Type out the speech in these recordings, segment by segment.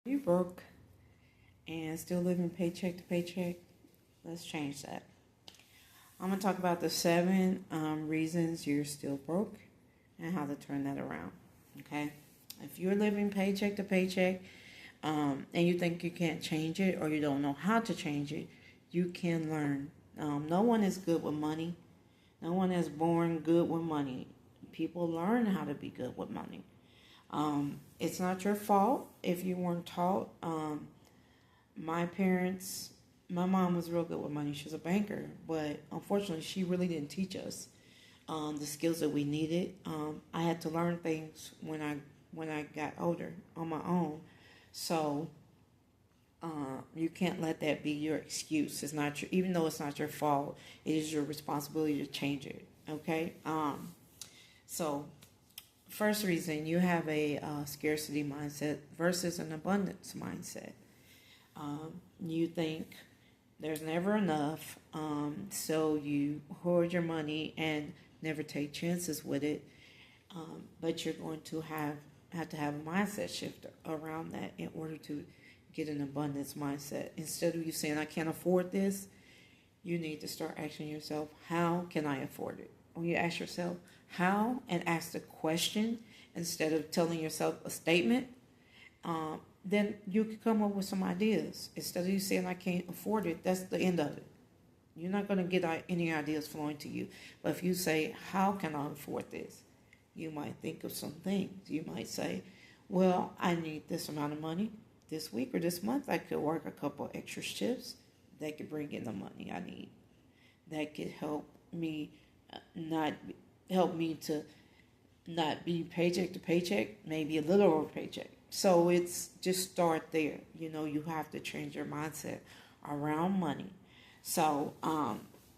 You broke and still living paycheck to paycheck? Let's change that. I'm going to talk about the 7 reasons you're still broke and how to turn that around. Okay? If you're living paycheck to paycheck and you think you can't change it or you don't know how to change it, you can learn. No one is good with money. No one is born good with money. People learn how to be good with money. It's not your fault if you weren't taught. My mom was real good with money. She was a banker, but unfortunately, she really didn't teach us the skills that we needed. I had to learn things when I got older on my own. So you can't let that be your excuse. It's not your, even though it's not your fault, it is your responsibility to change it. Okay. So first reason, you have a scarcity mindset versus an abundance mindset. You think there's never enough, so you hoard your money and never take chances with it. But you're going to have to have a mindset shift around that in order to get an abundance mindset. Instead of you saying, I can't afford this, you need to start asking yourself, how can I afford it? When you ask yourself how and ask the question instead of telling yourself a statement, then you can come up with some ideas. Instead of you saying, I can't afford it, that's the end of it. You're not going to get any ideas flowing to you. But if you say, how can I afford this? You might think of some things. You might say, well, I need this amount of money this week or this month. I could work a couple extra shifts that could bring in the money I need. That could help me to not be paycheck to paycheck, maybe a little over paycheck. So it's just start there. You have to change your mindset around money. So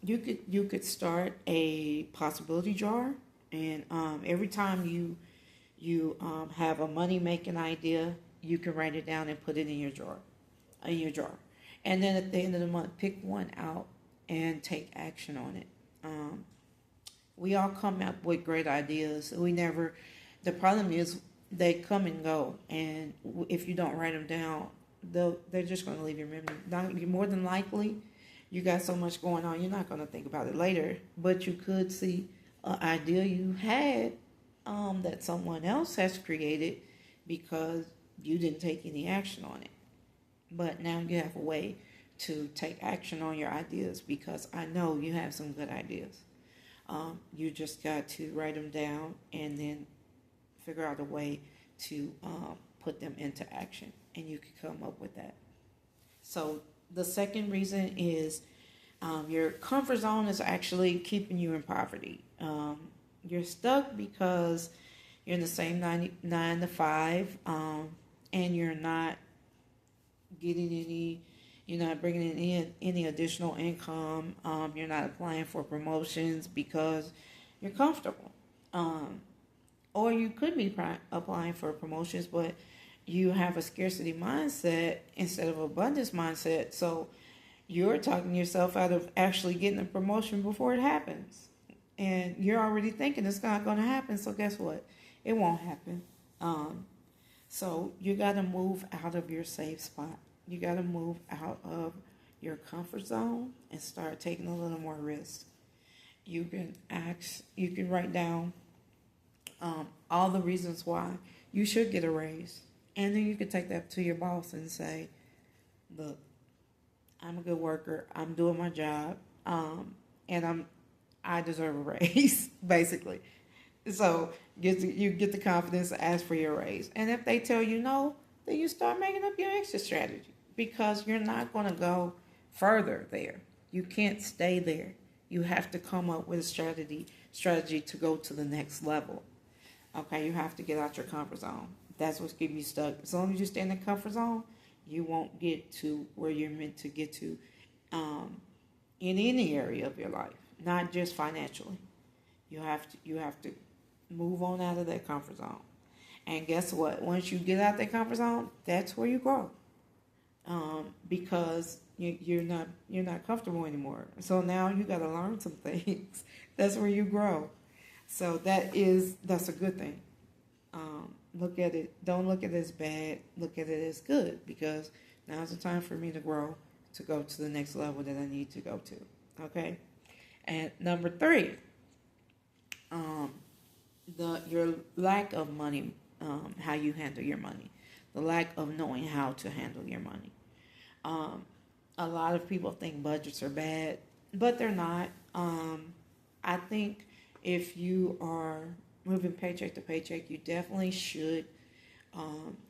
you could start a possibility jar, and every time you have a money making idea, you can write it down and put it in your jar. And then at the end of the month, pick one out and take action on it. We all come up with great ideas. The problem is they come and go. And if you don't write them down, they're just going to leave your memory. More than likely, you got so much going on, you're not going to think about it later. But you could see an idea you had that someone else has created because you didn't take any action on it. But now you have a way to take action on your ideas because I know you have some good ideas. You just got to write them down and then figure out a way to put them into action, and you can come up with that. So the second reason is your comfort zone is actually keeping you in poverty. You're stuck because you're in the same 9 to 5, and you're not getting you're not bringing in any additional income. You're not applying for promotions because you're comfortable. Or you could be applying for promotions, but you have a scarcity mindset instead of abundance mindset. So you're talking yourself out of actually getting a promotion before it happens. And you're already thinking it's not going to happen. So guess what? It won't happen. So you got to move out of your safe spot. You got to move out of your comfort zone and start taking a little more risk. You can write down all the reasons why you should get a raise. And then you can take that to your boss and say, look, I'm a good worker. I'm doing my job. And I deserve a raise, basically. So you get the confidence to ask for your raise. And if they tell you no, then you start making up your exit strategy because you're not going to go further there. You can't stay there. You have to come up with a strategy to go to the next level. Okay, you have to get out your comfort zone. That's what's keeping you stuck. As long as you stay in the comfort zone, you won't get to where you're meant to get to in any area of your life, not just financially. You have to move on out of that comfort zone. And guess what? Once you get out that comfort zone, that's where you grow. Because you're not comfortable anymore. So now you got to learn some things. That's where you grow. So that's a good thing. look at it. Don't look at it as bad. Look at it as good, because now's the time for me to grow, to go to the next level that I need to go to. Okay. And number 3, your lack of money, how you handle your money, the lack of knowing how to handle your money. A lot of people think budgets are bad, but they're not. I think if you are moving paycheck to paycheck, you definitely should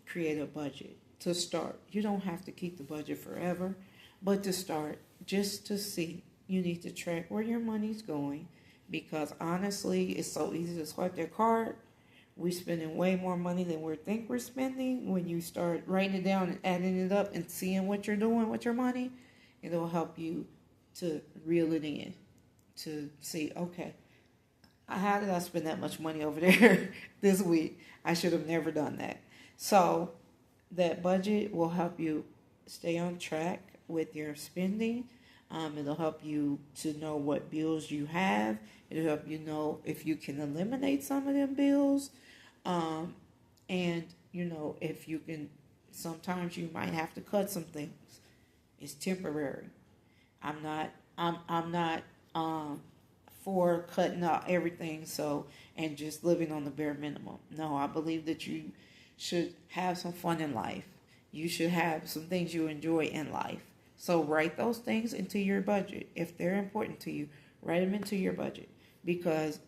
create a budget to start. You don't have to keep the budget forever, but to start, just to see, you need to track where your money's going, because honestly, it's so easy to swipe their card. We're spending way more money than we think we're spending. When you start writing it down and adding it up and seeing what you're doing with your money, it'll help you to reel it in, to see, okay, how did I spend that much money over there this week? I should have never done that. So that budget will help you stay on track with your spending. It'll help you to know what bills you have. It'll help you know if you can eliminate some of them bills. And, if you can, sometimes you might have to cut some things. It's temporary. I'm not for cutting out everything and just living on the bare minimum. No, I believe that you should have some fun in life. You should have some things you enjoy in life. So write those things into your budget. If they're important to you, write them into your budget, because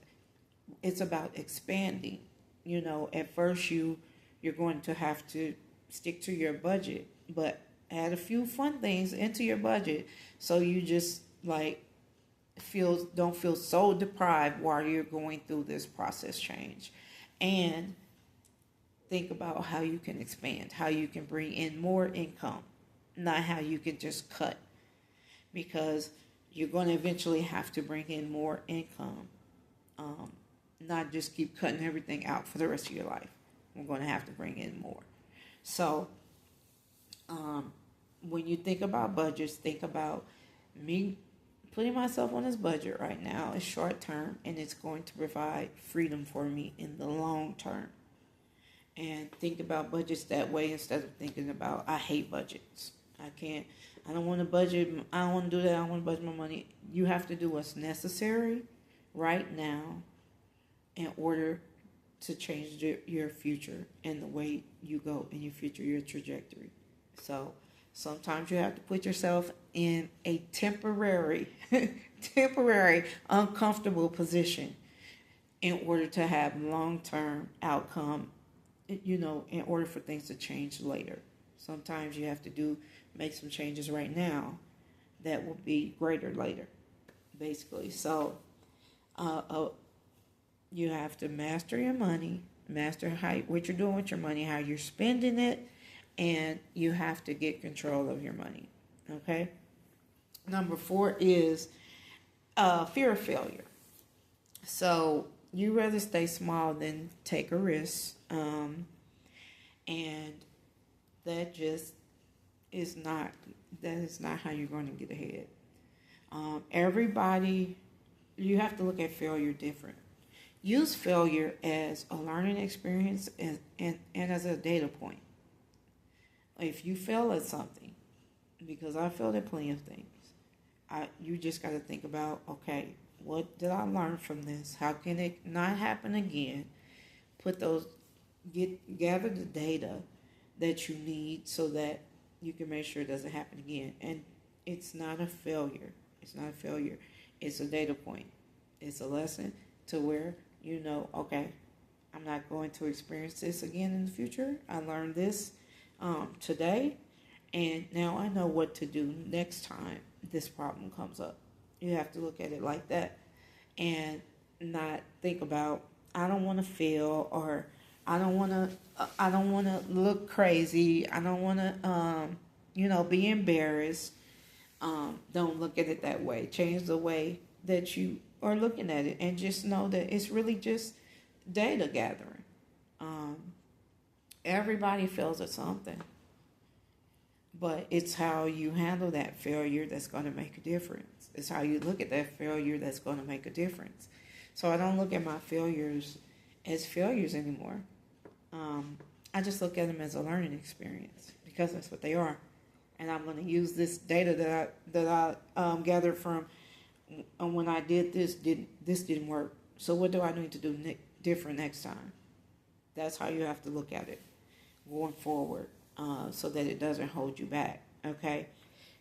it's about expanding. At first you're going to have to stick to your budget, but add a few fun things into your budget so you just don't feel so deprived while you're going through this process change. And think about how you can expand, how you can bring in more income, not how you can just cut, because you're going to eventually have to bring in more income, not just keep cutting everything out for the rest of your life. We're going to have to bring in more. So when you think about budgets, think about me putting myself on this budget right now. It's short term, and it's going to provide freedom for me in the long term. And think about budgets that way instead of thinking about, I hate budgets. I don't want to budget. I don't want to do that. I don't want to budget my money. You have to do what's necessary right now in order to change your future and the way you go in your future, your trajectory. So sometimes you have to put yourself in a temporary, uncomfortable position in order to have long-term outcome, in order for things to change later. Sometimes you have to make some changes right now that will be greater later, basically. So you have to master your money, master what you're doing with your money, how you're spending it, and you have to get control of your money, okay? Number 4 is fear of failure. So you rather stay small than take a risk, and that is not how you're going to get ahead. You have to look at failure different. Use failure as a learning experience and as a data point. If you fail at something, because I failed at plenty of things, you just got to think about, okay, what did I learn from this? How can it not happen again? Gather the data that you need so that you can make sure it doesn't happen again. And it's not a failure. It's not a failure. It's a data point. It's a lesson to where okay, I'm not going to experience this again in the future. I learned this today, and now I know what to do next time this problem comes up. You have to look at it like that and not think about, I don't want to fail, or I don't want to look crazy. I don't want to, be embarrassed. Don't look at it that way. Change the way that you are looking at it, and just know that it's really just data gathering. Everybody fails at something, but it's how you handle that failure that's going to make a difference. It's how you look at that failure that's going to make a difference. So I don't look at my failures as failures anymore. I just look at them as a learning experience because that's what they are. And I'm going to use this data that I gathered from when I did this. This didn't work. So what do I need to do different next time? That's how you have to look at it going forward, so that it doesn't hold you back. Okay,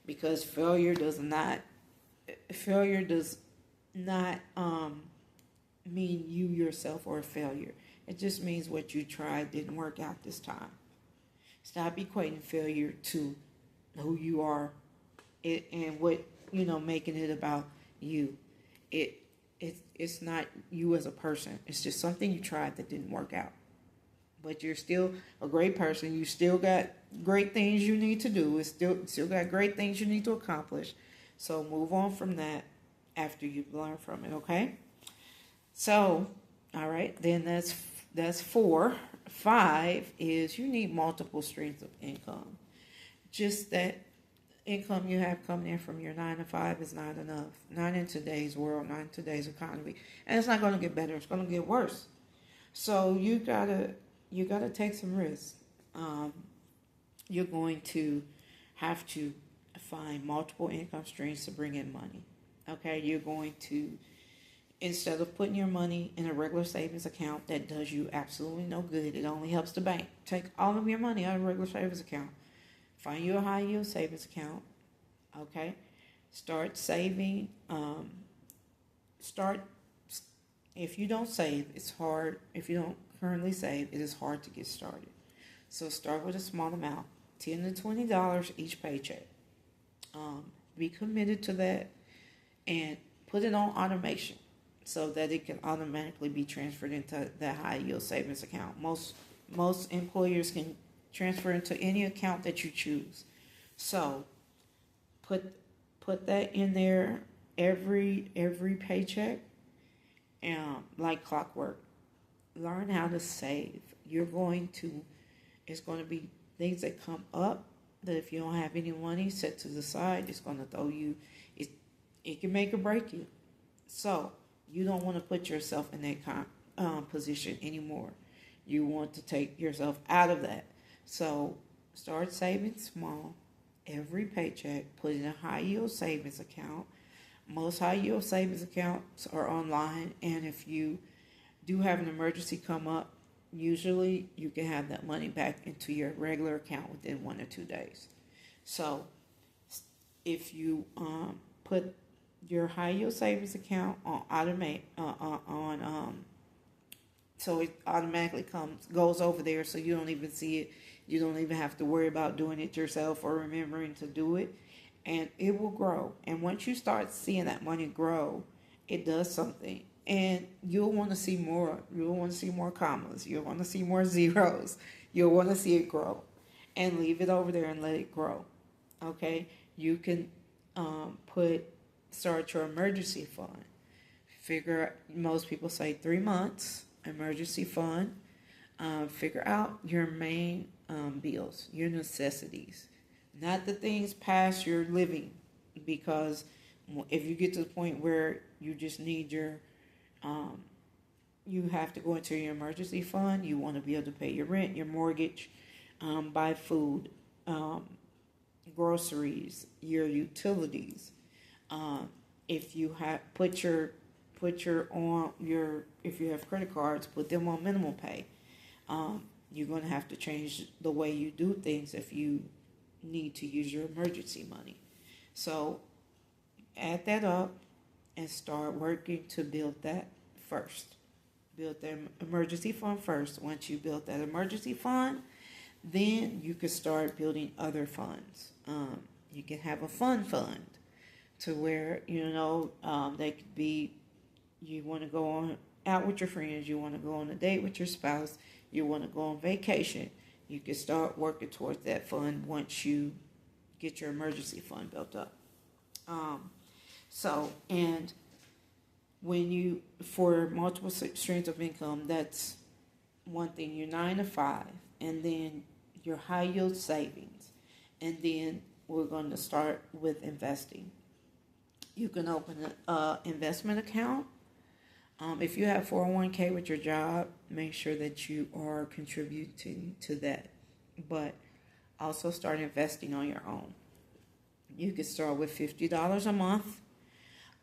because failure does not mean you yourself are a failure. It just means what you tried didn't work out this time. Stop equating failure to who you are, and what, making it about you. It's not you as a person. It's just something you tried that didn't work out. But you're still a great person. You still got great things you need to do. It's still got great things you need to accomplish. So move on from that after you've learned from it, okay? So, all right, then that's 4. 5 is you need multiple streams of income. Just that income you have coming in from your 9 to 5 is not enough. Not in today's world, not in today's economy. And it's not going to get better. It's going to get worse. So you gotta take some risks. You're going to have to find multiple income streams to bring in money. Okay, you're going to, instead of putting your money in a regular savings account that does you absolutely no good, it only helps the bank. Take all of your money out of a regular savings account. Find you a high yield savings account. Okay, start saving. If you don't save, it's hard. If you don't currently save, it is hard to get started. So start with a small amount, $10 to $20 each paycheck. Be committed to that and put it on automation so that it can automatically be transferred into that high yield savings account. Most employers can transfer into any account that you choose. So put that in there every paycheck, like clockwork. Learn how to save. It's going to be things that come up that if you don't have any money set to the side, it's going to throw you. It can make or break you. So you don't want to put yourself in that position anymore. You want to take yourself out of that. So start saving small. Every paycheck, put in a high yield savings account. Most high yield savings accounts are online, and if you do have an emergency come up, usually you can have that money back into your regular account within 1 or 2 days. So if you put your high yield savings account on so it automatically goes over there, so you don't even see it. You don't even have to worry about doing it yourself or remembering to do it, and it will grow. And once you start seeing that money grow, it does something. And you'll want to see more. You'll want to see more commas. You'll want to see more zeros. You'll want to see it grow. And leave it over there and let it grow. Okay? You can start your emergency fund. Most people say 3 months emergency fund. Figure out your main bills, your necessities. Not the things past your living. Because if you get to the point where you just need you have to go into your emergency fund. You want to be able to pay your rent, your mortgage, buy food, groceries, your utilities. If you have if you have credit cards, put them on minimal pay. You're going to have to change the way you do things if you need to use your emergency money. So add that up and start working to build that first. Build the emergency fund first. Once you build that emergency fund, then you can start building other funds. You can have a fund to where, they could be, you want to go out with your friends, you want to go on a date with your spouse, you want to go on vacation. You can start working towards that fund once you get your emergency fund built up. And for multiple streams of income, that's one thing, your 9 to 5, and then your high yield savings. And then we're going to start with investing. You can open an investment account. If you have 401k with your job, make sure that you are contributing to that. But also start investing on your own. You can start with $50 a month,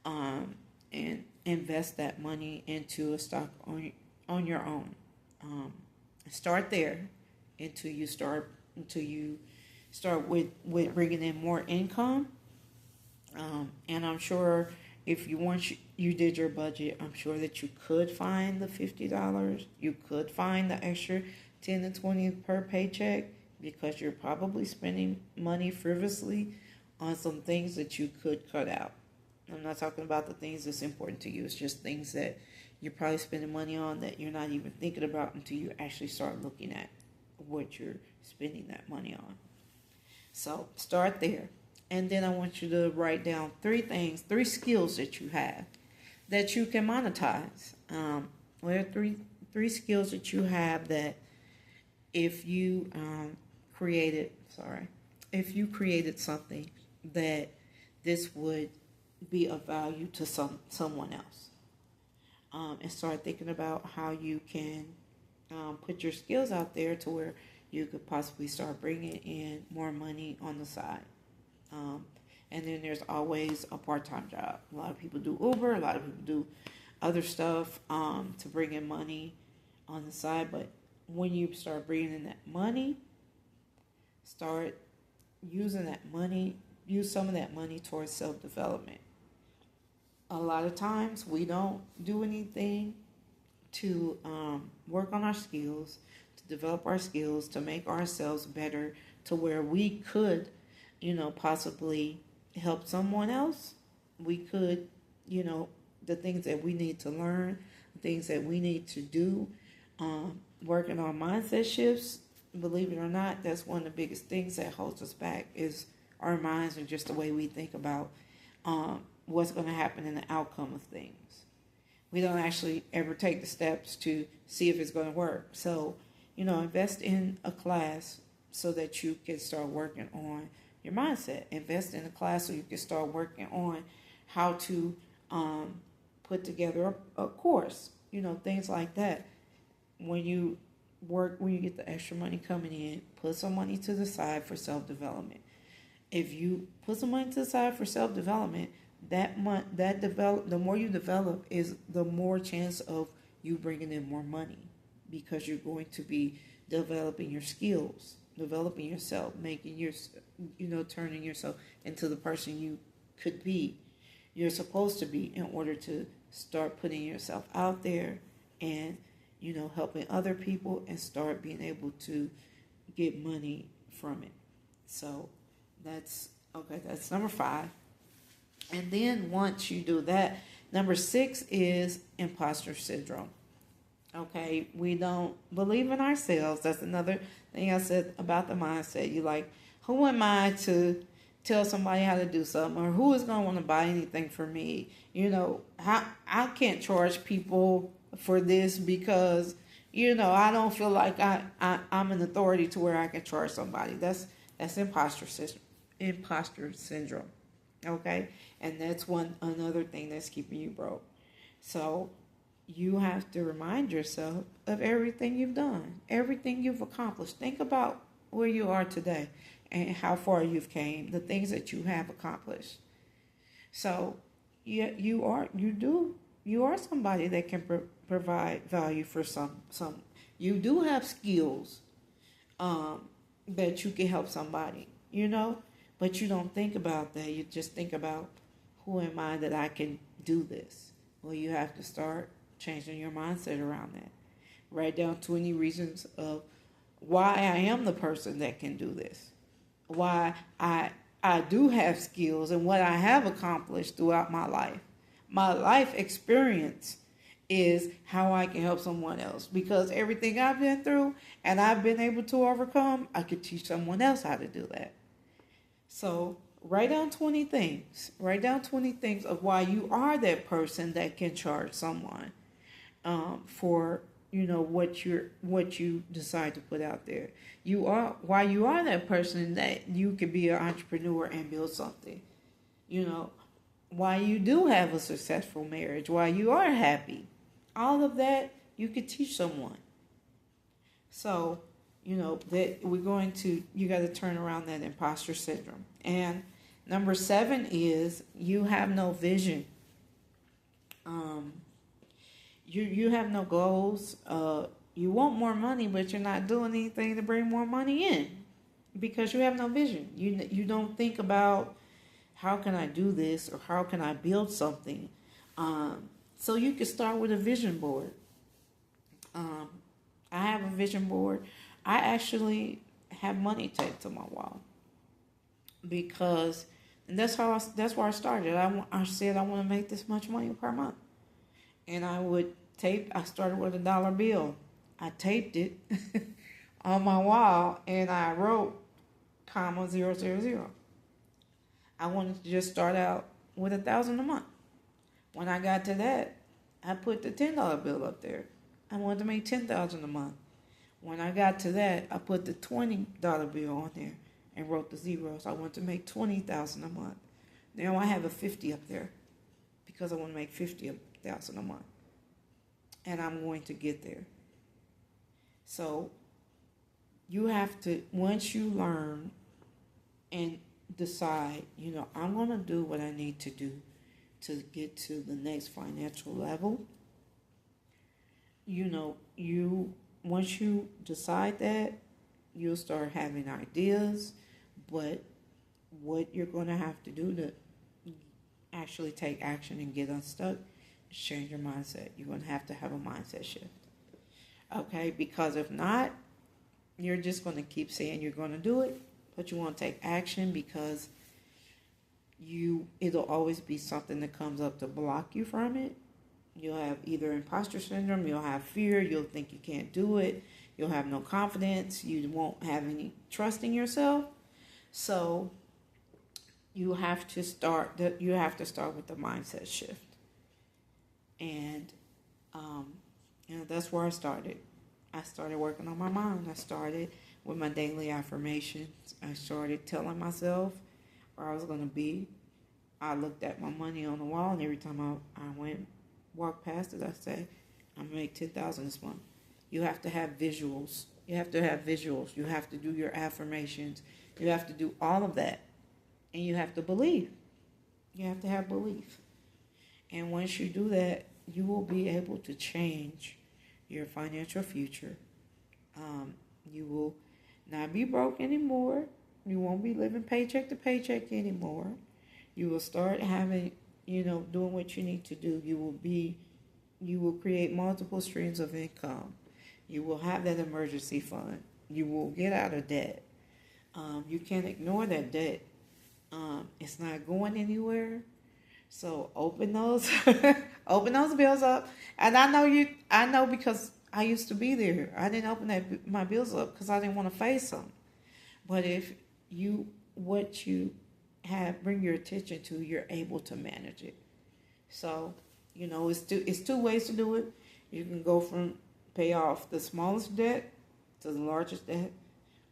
and invest that money into a stock on your own. Start there until you start with bringing in more income. And I'm sure if you did your budget, I'm sure that you could find the $50. You could find the extra 10 to 20 per paycheck, because you're probably spending money frivolously on some things that you could cut out. I'm not talking about the things that's important to you. It's just things that you're probably spending money on that you're not even thinking about until you actually start looking at what you're spending that money on. So start there. And then I want you to write down 3 skills that you have that you can monetize. What are three skills that you have that if you created something that this would be of value to someone else, and start thinking about how you can put your skills out there to where you could possibly start bringing in more money on the side. And then there's always a part-time job. A lot of people do Uber, a lot of people do other stuff to bring in money on the side. But when you start bringing in that money, start using that money, use some of that money towards self-development. A lot of times we don't do anything to work on our skills, to develop our skills, to make ourselves better to where we could, possibly help someone else. We could, the things that we need to learn, the things that we need to do, working on mindset shifts. Believe it or not, that's one of the biggest things that holds us back is our minds and just the way we think about what's going to happen in the outcome of things. We don't actually ever take the steps to see if it's going to work. So, invest in a class so that you can start working on your mindset. Invest in a class so you can start working on how to put together a course, things like that. When you get the extra money coming in, put some money to the side for self-development. If you put some money to the side for self-development, the more you develop is the more chance of you bringing in more money, because you're going to be developing your skills, developing yourself, making your, turning yourself into the person you could be, you're supposed to be, in order to start putting yourself out there and, helping other people and start being able to get money from it. So that's number 5. And then once you do that, number 6 is imposter syndrome. Okay, we don't believe in ourselves. That's another thing I said about the mindset. You like, who am I to tell somebody how to do something, or who is going to want to buy anything from me? I can't charge people for this because, I don't feel like I'm an authority to where I can charge somebody. That's imposter syndrome. Okay, and that's another thing that's keeping you broke. So you have to remind yourself of everything you've done, everything you've accomplished. Think about where you are today and how far you've came, the things that you have accomplished. So you are somebody that can provide value for some. You do have skills that you can help somebody, but you don't think about that. You just think about, who am I that I can do this? Well, you have to start changing your mindset around that. Write down 20 reasons of why I am the person that can do this. Why I do have skills and what I have accomplished throughout my life. My life experience is how I can help someone else. Because everything I've been through and I've been able to overcome, I could teach someone else how to do that. So write down 20 things. Write down 20 things of why you are that person that can charge someone for what you decide to put out there. Why you are that person that you can be an entrepreneur and build something. Why you do have a successful marriage. Why you are happy. All of that you could teach someone. So, that you got to turn around that imposter syndrome. And number 7 is you have no vision. You have no goals. You want more money, but you're not doing anything to bring more money in because you have no vision. You don't think about how can I do this or how can I build something. So you can start with a vision board. I have a vision board. I actually have money taped to my wall because, and that's where I started. I said I want to make this much money per month, and I started with $1 bill. I taped it on my wall, and I wrote $0.000. I wanted to just start out with $1,000 a month. When I got to that, I put the $10 bill up there. I wanted to make $10,000 a month. When I got to that, I put the $20 bill on there and wrote the zeros. I wanted to make $20,000 a month. Now I have a 50 up there because I want to make $50,000 a month. And I'm going to get there. So you have to, once you learn and decide, I'm going to do what I need to do to get to the next financial level. Once you decide that, you'll start having ideas, but what you're going to have to do to actually take action and get unstuck is change your mindset. You're going to have a mindset shift. Okay, because if not, you're just going to keep saying you're going to do it, but you won't take action because it'll always be something that comes up to block you from it. You'll have either imposter syndrome, you'll have fear, you'll think you can't do it, you'll have no confidence, you won't have any trust in yourself. So you have to start with the mindset shift. And that's where I started. I started working on my mind. I started with my daily affirmations. I started telling myself where I was going to be. I looked at my money on the wall, and every time I walked past it, I say, I'm going to make $10,000 this month. You have to have visuals. You have to do your affirmations. You have to do all of that. And you have to believe. You have to have belief. And once you do that, you will be able to change your financial future. You will not be broke anymore. You won't be living paycheck to paycheck anymore. You will start having, doing what you need to do. You will create multiple streams of income. You will have that emergency fund. You will get out of debt. You can't ignore that debt. It's not going anywhere. So open those bills up. And I know because I used to be there. I didn't open my bills up because I didn't want to face them. But if what you bring your attention to, you're able to manage it. So, it's two ways to do it. You can go from pay off the smallest debt to the largest debt,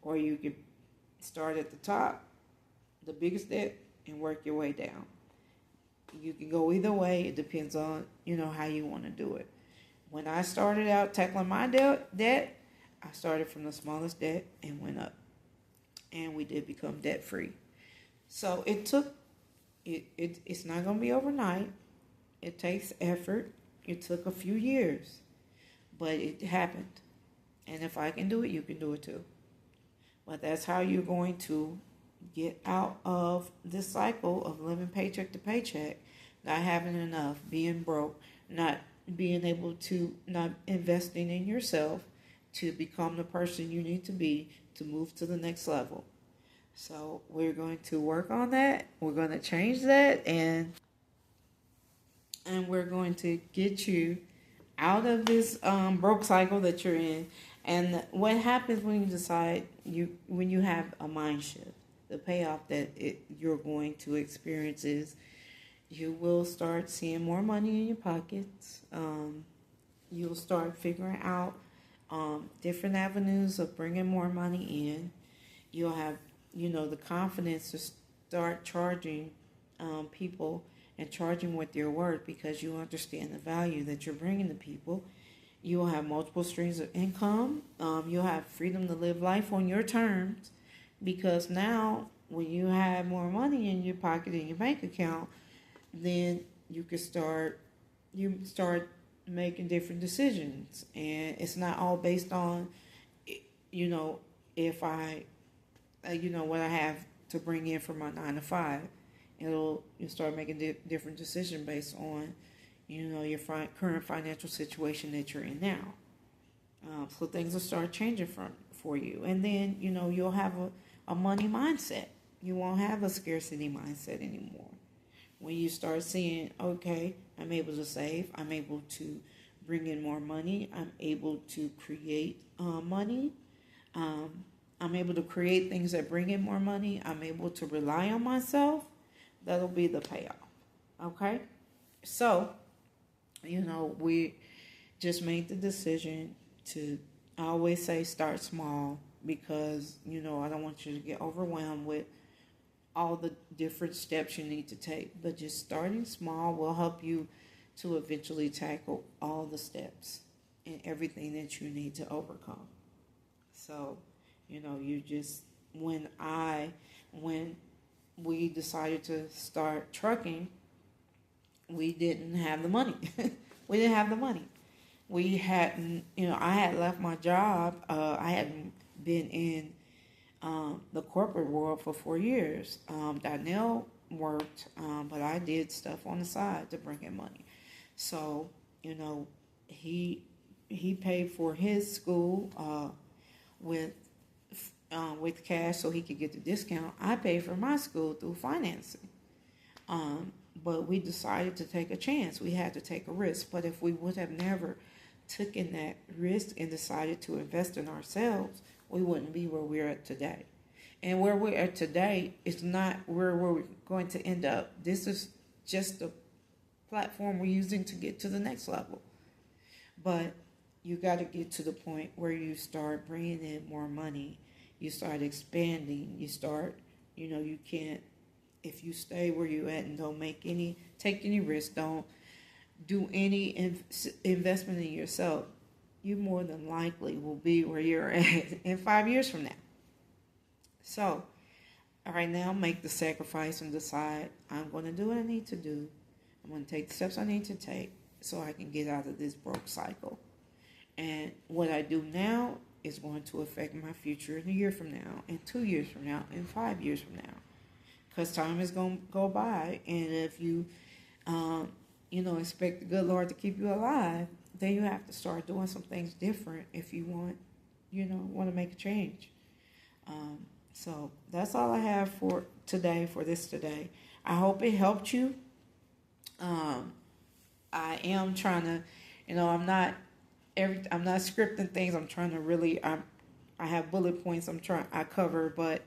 or you can start at the top, the biggest debt, and work your way down. You can go either way. It depends on, how you want to do it. When I started out tackling my debt, I started from the smallest debt and went up. And we did become debt free. So it's not going to be overnight. It takes effort. It took a few years, but it happened. And if I can do it, you can do it too. But that's how you're going to get out of this cycle of living paycheck to paycheck, not having enough, being broke, not being able to, not investing in yourself to become the person you need to be to move to the next level. So we're going to work on that. We're going to change that, and we're going to get you out of this broke cycle that you're in. And what happens when you decide when you have a mind shift, the payoff that you're going to experience is you will start seeing more money in your pockets. You'll start figuring out different avenues of bringing more money in. You'll have, the confidence to start charging people and charging what you're worth because you understand the value that you're bringing to people. You will have multiple streams of income. You'll have freedom to live life on your terms because now when you have more money in your pocket in your bank account, then you start making different decisions. And it's not all based on, if I, what I have to bring in from my 9 to 5. You'll start making different decisions based on, your current financial situation that you're in now. So things will start changing for you. And then, you'll have a money mindset. You won't have a scarcity mindset anymore. When you start seeing, okay, I'm able to save, I'm able to bring in more money, I'm able to create money, I'm able to create things that bring in more money, I'm able to rely on myself, that'll be the payoff. Okay? So, we just made the decision to, I always say start small because, I don't want you to get overwhelmed with all the different steps you need to take. But just starting small will help you to eventually tackle all the steps and everything that you need to overcome. So, when we decided to start trucking, we didn't have the money. We didn't have the money. We hadn't, I had left my job. I hadn't been in the corporate world for 4 years. Donnell worked, but I did stuff on the side to bring in money. So, he paid for his school with cash so he could get the discount. I paid for my school through financing. But we decided to take a chance. We had to take a risk. But if we would have never taken that risk and decided to invest in ourselves, we wouldn't be where we're at today. And where we're at today is not where we're going to end up. This is just the platform we're using to get to the next level. But you got to get to the point where you start bringing in more money. You start expanding. You start, you can't, if you stay where you're at and don't take any risks, don't do any investment in yourself, you more than likely will be where you're at in 5 years from now. So, right now, make the sacrifice and decide, I'm going to do what I need to do. I'm going to take the steps I need to take so I can get out of this broke cycle. And what I do now is going to affect my future in a year from now, and 2 years from now, and 5 years from now. Because time is going to go by, and if you, expect the good Lord to keep you alive, then you have to start doing some things different if you want to make a change. So that's all I have for today. I hope it helped you. I am trying to, I'm not scripting things. I'm trying to really, I have bullet points I cover, but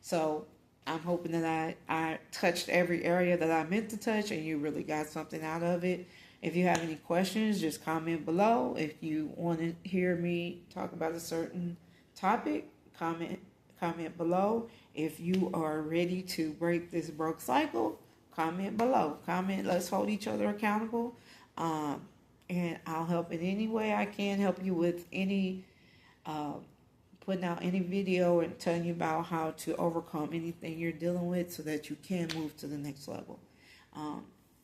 so I'm hoping that I touched every area that I meant to touch and you really got something out of it. If you have any questions, just comment below. If you want to hear me talk about a certain topic, comment below. If you are ready to break this broke cycle, comment below. Comment, let's hold each other accountable. And I'll help in any way I can, help you with any, putting out any video and telling you about how to overcome anything you're dealing with so that you can move to the next level.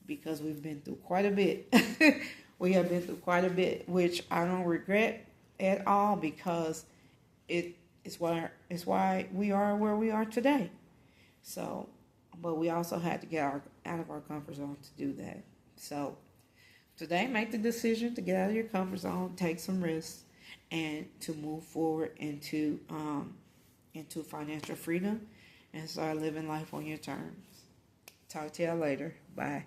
Because we've been through quite a bit. We have been through quite a bit, which I don't regret at all because it's why we are where we are today. So, but we also had to get out of our comfort zone to do that. So today, make the decision to get out of your comfort zone, take some risks, and to move forward into financial freedom and start living life on your terms. Talk to y'all later. Bye.